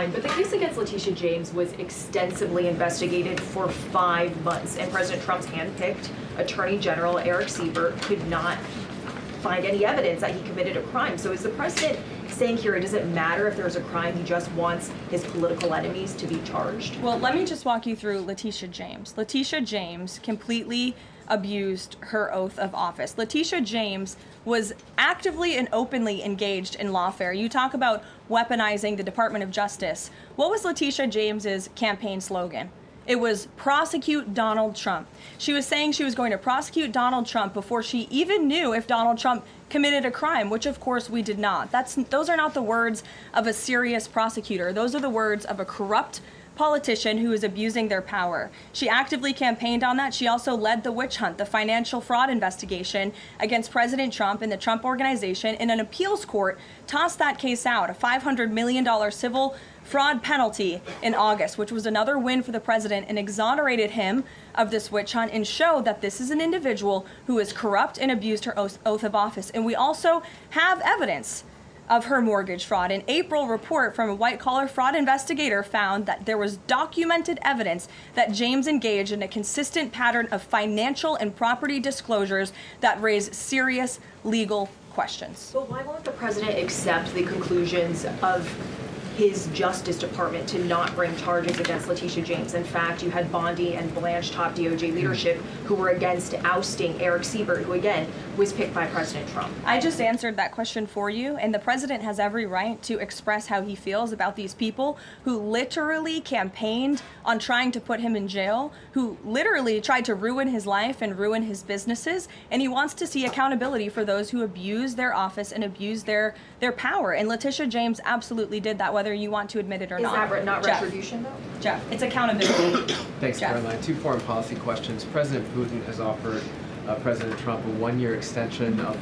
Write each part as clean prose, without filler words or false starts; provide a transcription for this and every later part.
time, but the case against Leticia James was extensively investigated for 5 months, and President Trump's handpicked Attorney General Eric Siver could not find any evidence that he committed a crime. So is the president saying here it doesn't matter if there's a crime, he just wants his political enemies to be charged? Well, let me just walk you through Leticia James. Leticia James completely abused her oath of office. Leticia James was actively and openly engaged in lawfare. You talk about weaponizing the Department of Justice. What was Leticia James's campaign slogan? It was prosecute Donald Trump. She was saying she was going to prosecute Donald Trump before she even knew if Donald Trump committed a crime, which of course we did not. Those are not the words of a serious prosecutor. Those are the words of a corrupt politician who is abusing their power. She actively campaigned on that. She also led the witch hunt, the financial fraud investigation against President Trump and the Trump Organization, and an appeals court tossed that case out, a $500 million civil fraud penalty in August, which was another win for the president, and exonerated him of this witch hunt and showed that this is an individual who is corrupt and abused her oath of office. And we also have evidence of her mortgage fraud. An April report from a white-collar fraud investigator found that there was documented evidence that James engaged in a consistent pattern of financial and property disclosures that raise serious legal questions. But why won't the president accept the conclusions of his Justice Department to not bring charges against Leticia James? In fact, you had Bondi and Blanche top DOJ leadership who were against ousting Eric Siver, who again was picked by President Trump. I just answered that question for you, and the president has every right to express how he feels about these people who literally campaigned on trying to put him in jail, who literally tried to ruin his life and ruin his businesses, and he wants to see accountability for those who abuse their office and abuse their power. And Leticia James absolutely did that, whether you want to admit it or not. Is that not Jeff. Retribution, though? Jeff, it's accountability. Thanks, Jeff. Caroline. 2 foreign policy questions. President Putin has offered President Trump a 1-year extension of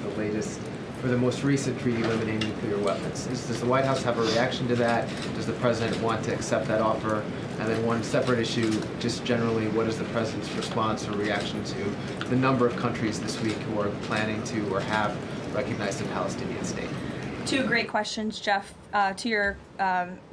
the most recent treaty limiting nuclear weapons. Does the White House have a reaction to that? Does the president want to accept that offer? And then one separate issue, just generally, what is the president's response or reaction to the number of countries this week who are planning to or have recognized a Palestinian state? 2 great questions, Jeff. To your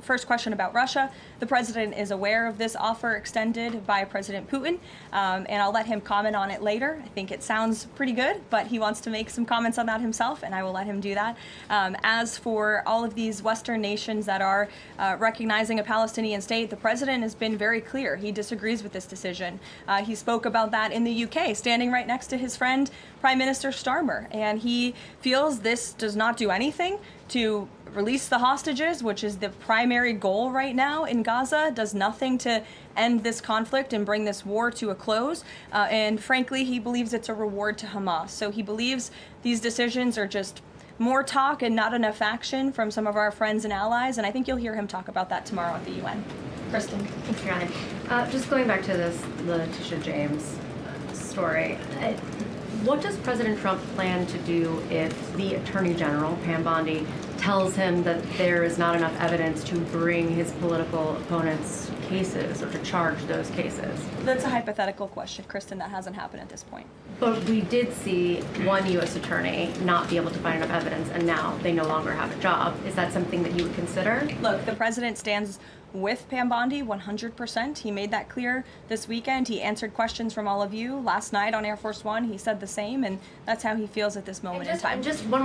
first question about Russia, the president is aware of this offer extended by President Putin, and I'll let him comment on it later. I think it sounds pretty good, but he wants to make some comments on that himself, and I will let him do that. As for all of these Western nations that are recognizing a Palestinian state, the president has been very clear. He disagrees with this decision. He spoke about that in the UK, standing right next to his friend, Prime Minister Starmer, and he feels this does not do anything to release the hostages, which is the primary goal right now in Gaza, does nothing to end this conflict and bring this war to a close. And frankly, he believes it's a reward to Hamas. So he believes these decisions are just more talk and not enough action from some of our friends and allies. And I think you'll hear him talk about that tomorrow at the UN. Kristen. Thanks, Caroline. Just going back to this Leticia James story, what does President Trump plan to do if the Attorney General, Pam Bondi, tells him that there is not enough evidence to bring his political opponents' cases or to charge those cases? That's a hypothetical question, Kristen. That hasn't happened at this point. But we did see one U.S. attorney not be able to find enough evidence, and now they no longer have a job. Is that something that you would consider? Look, the president stands with Pam Bondi 100%. He made that clear this weekend. He answered questions from all of you last night on Air Force One. He said the same, and that's how he feels at this moment in time. Just one more